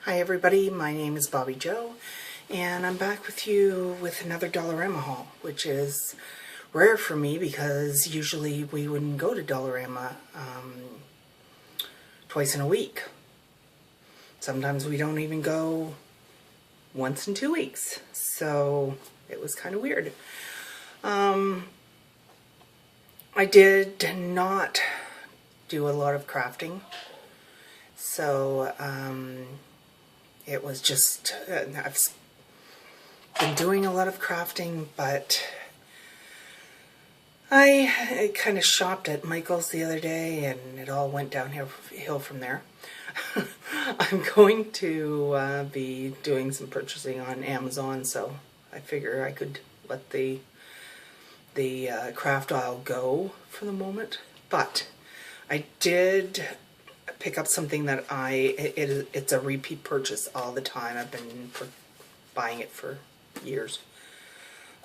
Hi everybody, my name is Bobbi-Jo and I'm back with you with another Dollarama haul, which is rare for me because usually we wouldn't go to Dollarama twice in a week. Sometimes we don't even go once in 2 weeks, so it was kind of weird. I did not do a lot of crafting, so it was just, I've been doing a lot of crafting, but I kind of shopped at Michael's the other day and it all went downhill from there. I'm going to be doing some purchasing on Amazon, so I figure I could let the craft aisle go for the moment. But I did pick up something that it's a repeat purchase all the time. I've been buying it for years.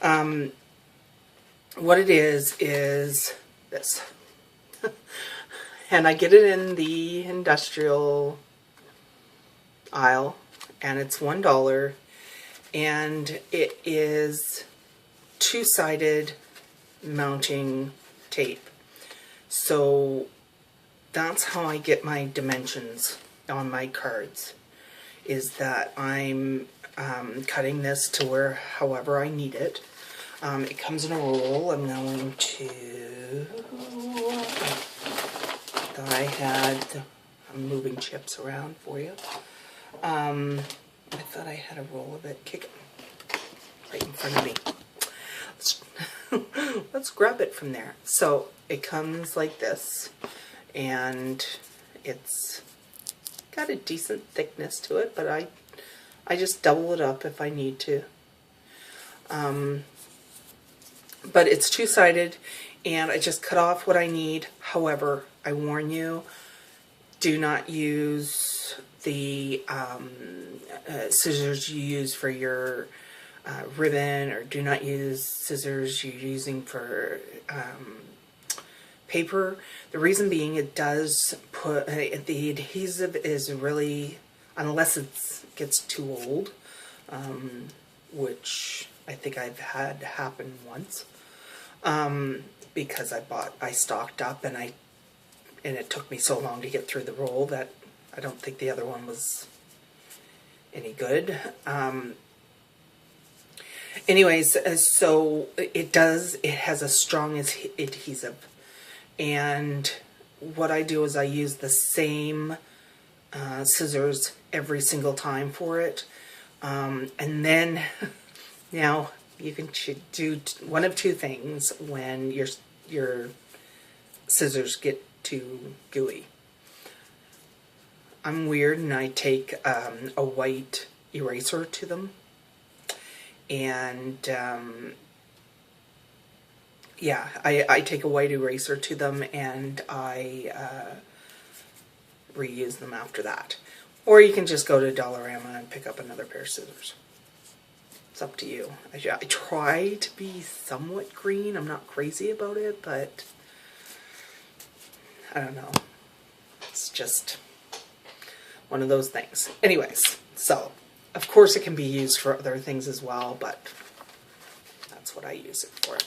What it is this. And I get it in the industrial aisle, and it's $1, and it is two-sided mounting tape. So that's how I get my dimensions on my cards, is that I'm cutting this to where however I need it. It comes in a roll. I'm going to, I'm moving chips around for you. I thought I had a roll of it. Kick it right in front of me. Let's grab it from there. So it comes like this, and it's got a decent thickness to it, but I just double it up if I need to. But it's two-sided, and I just cut off what I need. However, I warn you, do not use the scissors you use for your ribbon, or do not use scissors you're using for paper. The reason being, it does put, the adhesive is really, unless it gets too old, which I think I've had happen once, because I stocked up and it took me so long to get through the roll that I don't think the other one was any good. Anyways, so it has a strong adhesive, and what I do is I use the same scissors every single time for it, and then now you can do one of two things when your scissors get too gooey. I'm weird and I take a white eraser to them, and yeah, I take a white eraser to them and I reuse them after that. Or you can just go to Dollarama and pick up another pair of scissors. It's up to you. I try to be somewhat green. I'm not crazy about it, but I don't know. It's just one of those things. Anyways, so of course it can be used for other things as well, but that's what I use it for.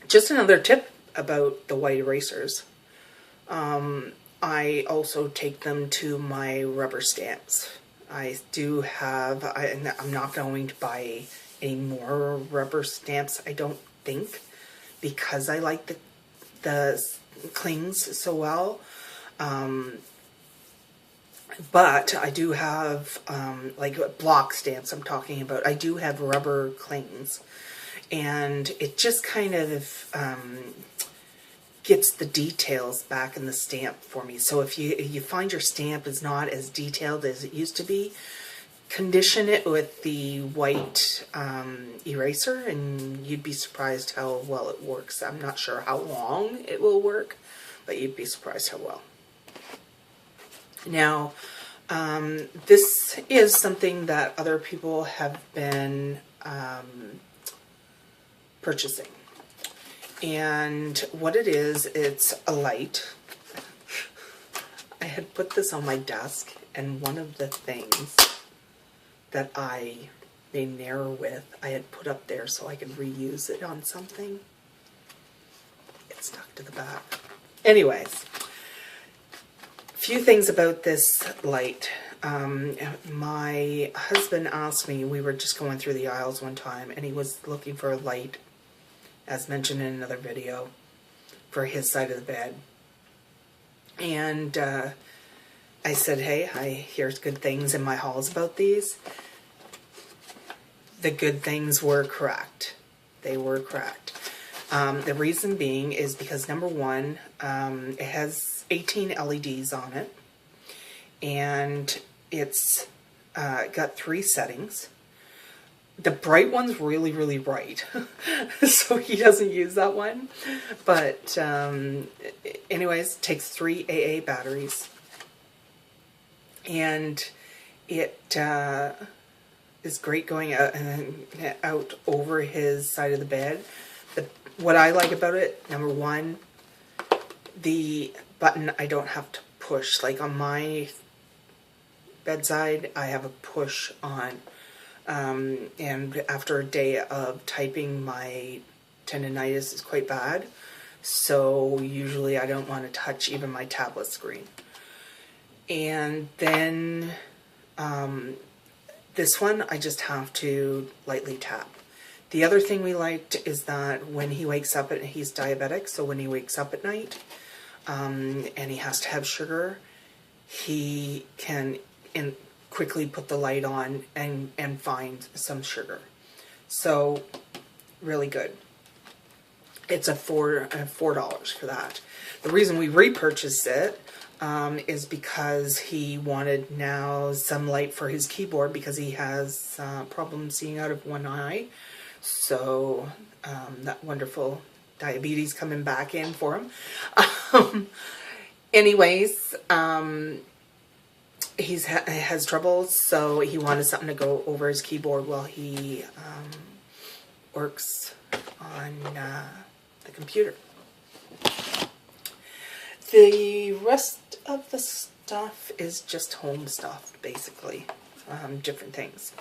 Just another tip about the white erasers. I also take them to my rubber stamps. I do have, I'm not going to buy any more rubber stamps, I don't think, because I like the clings so well. But I do have, like block stamps I'm talking about, I do have rubber clings. And it just kind of gets the details back in the stamp for me. So if you find your stamp is not as detailed as it used to be, condition it with the white eraser and you'd be surprised how well it works. I'm not sure how long it will work, but you'd be surprised how well. Now, this is something that other people have been purchasing. And what it is, it's a light. I had put this on my desk, and one of the things that I made an error with, I had put up there so I could reuse it on something. It stuck to the back. Anyways, a few things about this light. My husband asked me, we were just going through the aisles one time, and he was looking for a light, as mentioned in another video, for his side of the bed. And I said, hey, I hear good things in my halls about these. The good things were correct. They were correct. The reason being is because, number one, it has 18 LEDs on it, and it's got 3 settings. The bright one's really, really bright, so he doesn't use that one. But anyways, it takes 3 AA batteries, and it is great going out over his side of the bed. What I like about it, number one, the button I don't have to push. Like on my bedside, I have a push on. And after a day of typing, my tendonitis is quite bad. So usually I don't want to touch even my tablet screen. And then this one, I just have to lightly tap. The other thing we liked is that when he wakes up, he's diabetic, so when he wakes up at night and he has to have sugar, he can quickly put the light on and find some sugar. So really good. It's $4 for that. The reason we repurchased it is because he wanted now some light for his keyboard, because he has problems seeing out of one eye. So that wonderful diabetes coming back in for him. Anyways, he has troubles, so he wanted something to go over his keyboard while he works on the computer. The rest of the stuff is just home stuff, basically. Different things.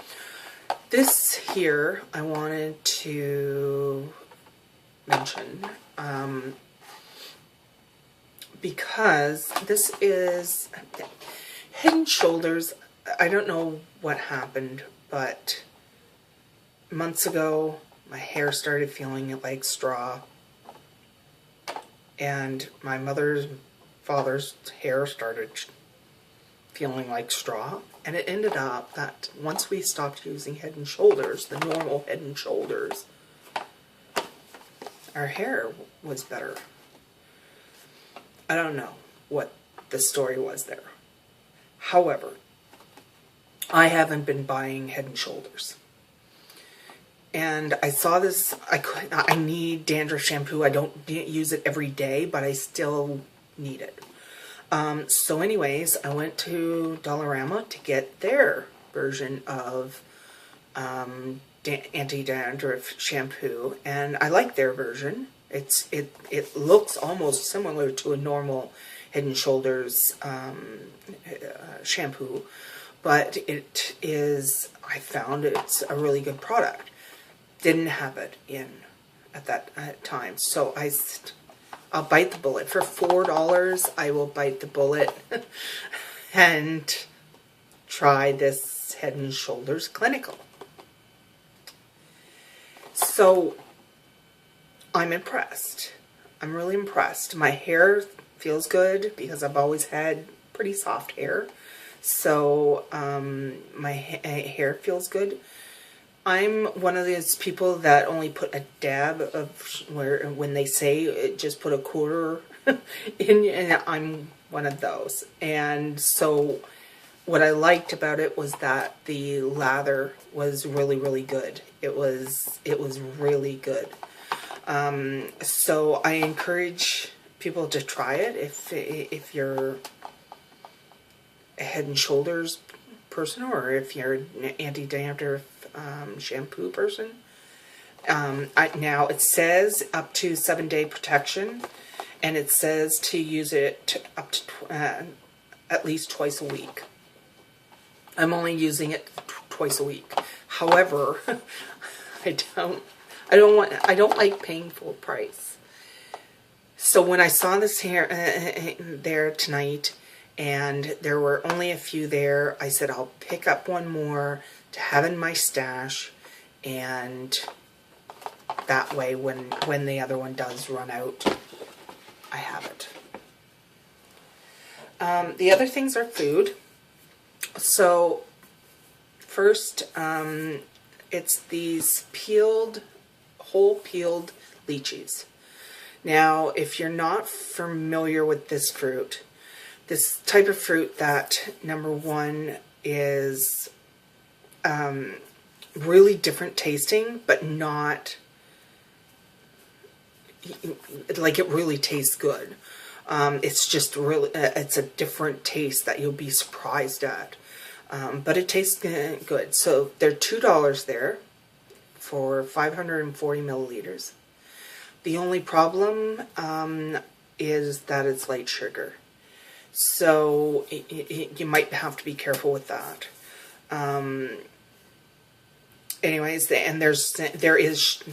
This here I wanted to mention because this is Head and Shoulders. I don't know what happened, but months ago my hair started feeling like straw, and my mother's father's hair started feeling like straw, and it ended up that once we stopped using Head and Shoulders, the normal Head and Shoulders, our hair was better. I don't know what the story was there. However, I haven't been buying Head and Shoulders. And I saw this, I need dandruff shampoo. I don't use it every day, but I still need it. So anyways, I went to Dollarama to get their version of anti-dandruff shampoo, and I like their version. It looks almost similar to a normal Head and Shoulders shampoo, but it is, I found it's a really good product. Didn't have it in at that time, so I'll bite the bullet. For $4, I will bite the bullet and try this Head and Shoulders Clinical. So I'm impressed. I'm really impressed. My hair feels good because I've always had pretty soft hair. So my hair feels good. I'm one of those people that only put a dab of when they say just put a quarter in, and I'm one of those. And so what I liked about it was that the lather was really, really good. It was really good. So I encourage people to try it if you're a Head and Shoulders person, or if you're an anti-dandruff shampoo person. Now it says up to 7-day protection, and it says to use it up to at least twice a week. I'm only using it twice a week. However, I don't like paying full price. So when I saw this here there tonight, and there were only a few there, I said I'll pick up one more to have in my stash, and that way when the other one does run out, I have it. The other things are food. So first, it's these whole peeled lychees. Now, if you're not familiar with this fruit, this type of fruit that, number one, is really different tasting, but not, like, it really tastes good. It's just really, it's a different taste that you'll be surprised at. But it tastes good. So they're $2 there for 540 milliliters. The only problem is that it's light sugar. So you might have to be careful with that. Anyways, and there is,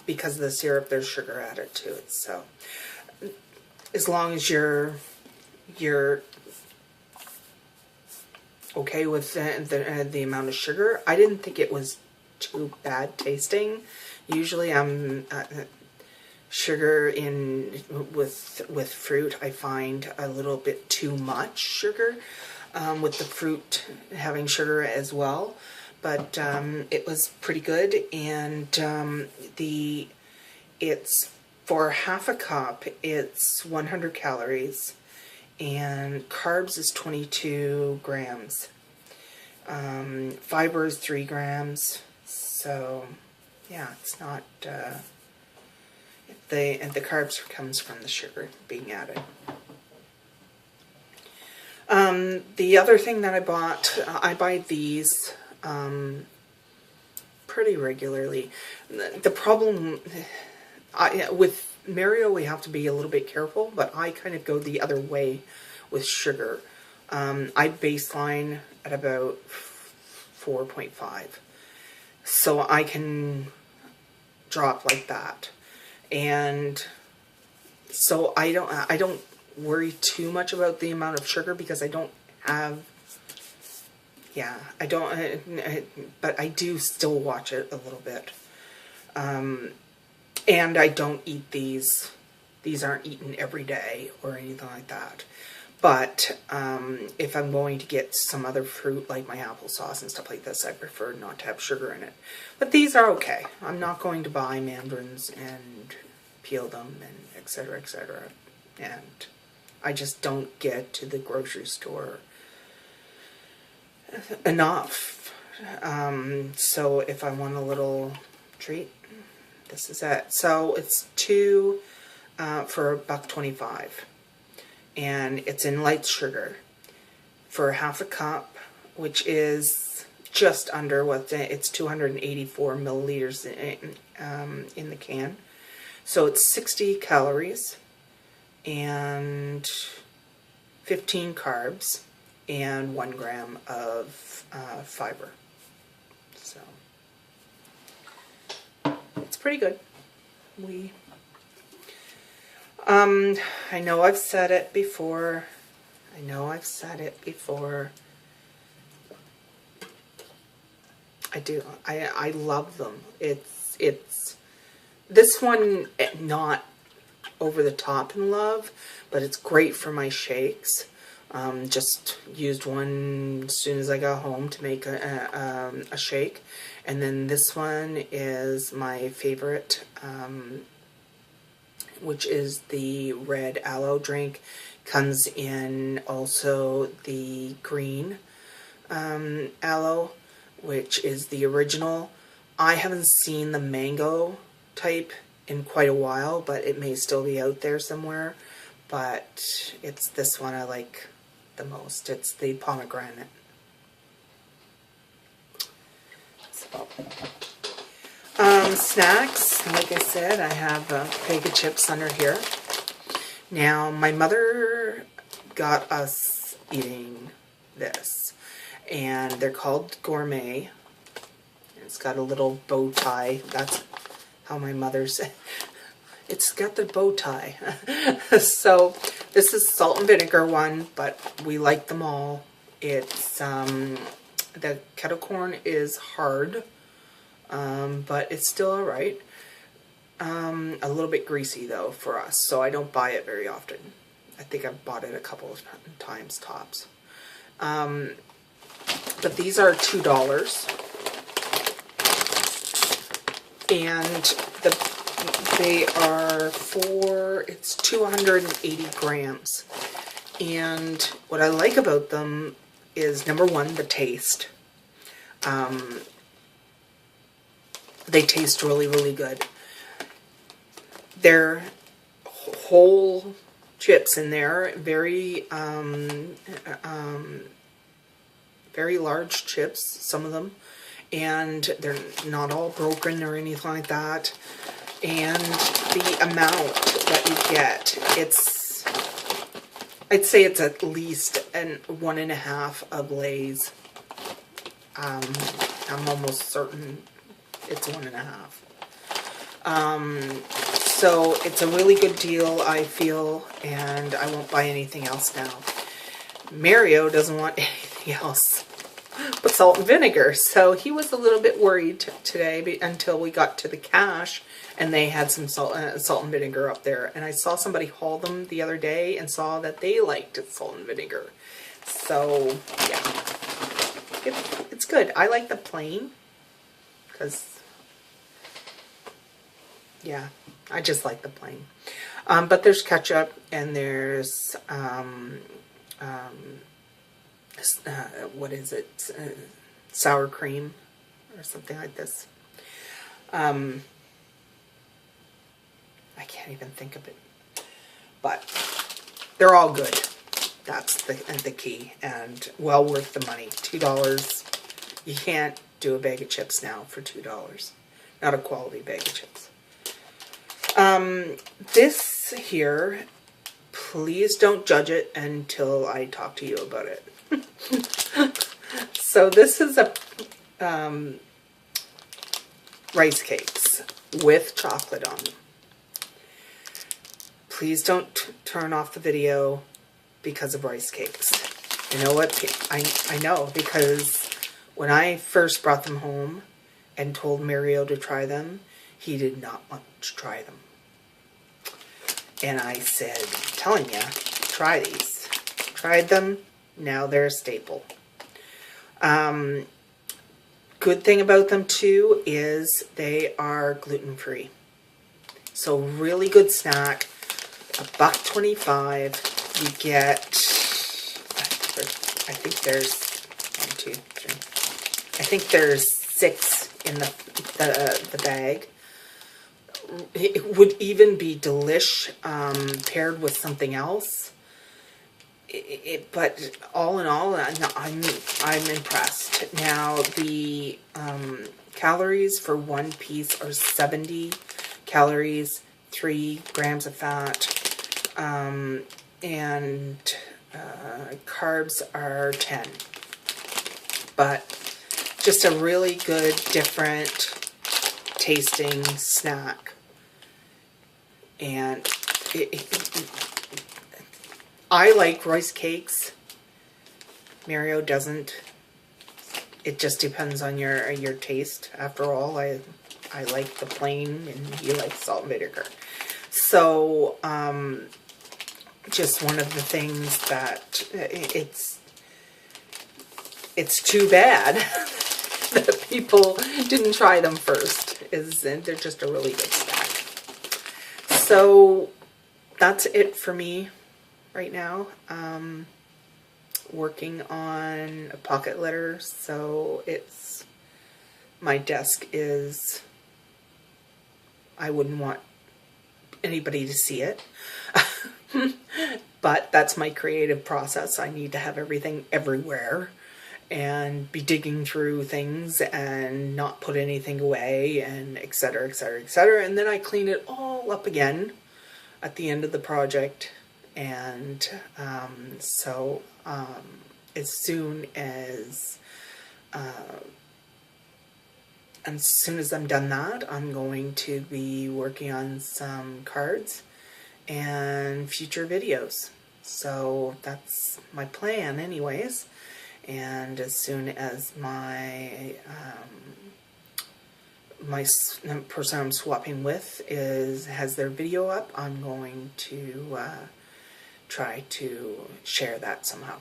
because of the syrup, there's sugar added to it. So as long as you're okay with the amount of sugar, I didn't think it was too bad tasting. Usually I'm sugar with fruit, I find a little bit too much sugar, with the fruit having sugar as well. But it was pretty good, and it's for half a cup, it's 100 calories, and carbs is 22 grams. Fiber is 3 grams. So yeah, it's not, the carbs comes from the sugar being added. The other thing that I bought, I buy these pretty regularly. The problem with Mario, we have to be a little bit careful, but I kind of go the other way with sugar. I baseline at about 4.5, so I can drop like that, and so I don't worry too much about the amount of sugar, because I don't have, but I do still watch it a little bit. And I don't eat these. These aren't eaten every day or anything like that. But if I'm going to get some other fruit, like my applesauce and stuff like this, I prefer not to have sugar in it. But these are okay. I'm not going to buy mandarins and peel them and etc., etc. And I just don't get to the grocery store enough. So if I want a little treat, this is it. So it's two for $1.25, and it's in light sugar for half a cup, which is just under what it's 284 milliliters in the can. So it's 60 calories and 15 carbs and 1 gram of fiber. So it's pretty good. I know I've said it before. I do. I love them. It's this one, not over the top in love, but it's great for my shakes. Just used one as soon as I got home to make a shake. And then this one is my favorite, which is the red aloe drink. Comes in also the green aloe, which is the original. I haven't seen the mango type in quite a while, but it may still be out there somewhere. But it's this one I like the most. It's the pomegranate. So, snacks, like I said, I have a bag of chips under here. Now, my mother got us eating this. And they're called Gourmet. It's got a little bow tie. That's how my mother said. It's got the bow tie. So this is salt and vinegar one, but we like them all. It's the kettle corn is hard, but it's still all right. A little bit greasy though for us, so I don't buy it very often. I think I've bought it a couple of times tops. But these are $2, and they are it's 280 grams. And what I like about them is, number one, the taste. They taste really, really good. They're whole chips in there, very large chips, some of them, and they're not all broken or anything like that. And the amount that you get, I'd say it's at least 1.5 of Lay's. I'm almost certain it's 1.5. So it's a really good deal, I feel, and I won't buy anything else now. Mario doesn't want anything else but salt and vinegar, so he was a little bit worried today until we got to the cache and they had some salt and vinegar up there. And I saw somebody haul them the other day and saw that they liked salt and vinegar. So yeah, it's good. I like the plain because, yeah, I just like the plain. But there's ketchup and there's what is it? Sour cream or something like this. I can't even think of it. But they're all good. That's the key, and well worth the money. $2. You can't do a bag of chips now for $2. Not a quality bag of chips. This here, please don't judge it until I talk to you about it. So this is a rice cakes with chocolate on them. Please don't turn off the video because of rice cakes. You know what? I know, because when I first brought them home and told Mario to try them, he did not want to try them. And I said, I'm telling you, try these. Tried them. Now they're a staple. Good thing about them too is they are gluten-free. So really good snack. $1.25. You get, I think there's 1, 2, 3. I think there's 6 in the bag. It would even be delish paired with something else. But all in all, I'm impressed. Now the calories for one piece are 70 calories, 3 grams of fat, and carbs are 10. But just a really good, different tasting snack. And I like rice cakes. Mario doesn't. It just depends on your taste. After all, I like the plain and he likes salt and vinegar. So, just one of the things that it's too bad that people didn't try them first. They're just a really good snack. So that's it for me right now. Working on a pocket letter, so my desk is, I wouldn't want anybody to see it. But that's my creative process. I need to have everything everywhere and be digging through things and not put anything away, and etc., etc., etc. And then I clean it all up again at the end of the project And so as soon as I'm done that, I'm going to be working on some cards and future videos. So that's my plan anyways. And as soon as my person I'm swapping with has their video up, I'm going to try to share that somehow.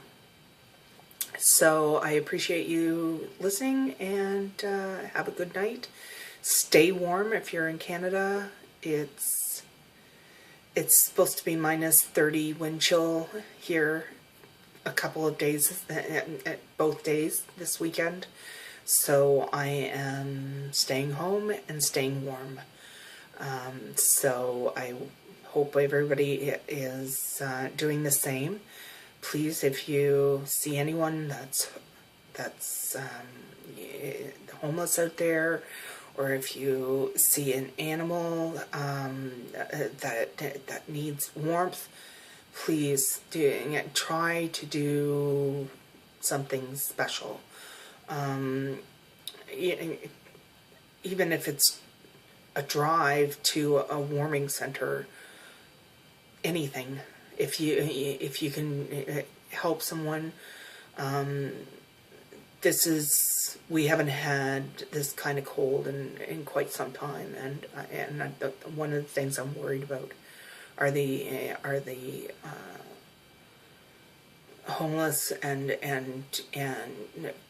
So I appreciate you listening, and have a good night. Stay warm if you're in Canada. It's supposed to be minus 30 wind chill here a couple of days, both days this weekend. So I am staying home and staying warm. So I hope everybody is doing the same. Please, if you see anyone that's homeless out there, or if you see an animal that needs warmth, please try to do something special. Even if it's a drive to a warming center, anything. If you can help someone, we haven't had this kind of cold in quite some time, and one of the things I'm worried about are the homeless and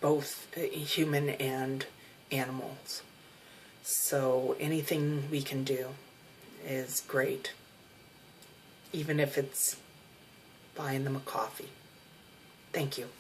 both human and animals. So anything we can do is great, even if it's buying them a coffee. Thank you.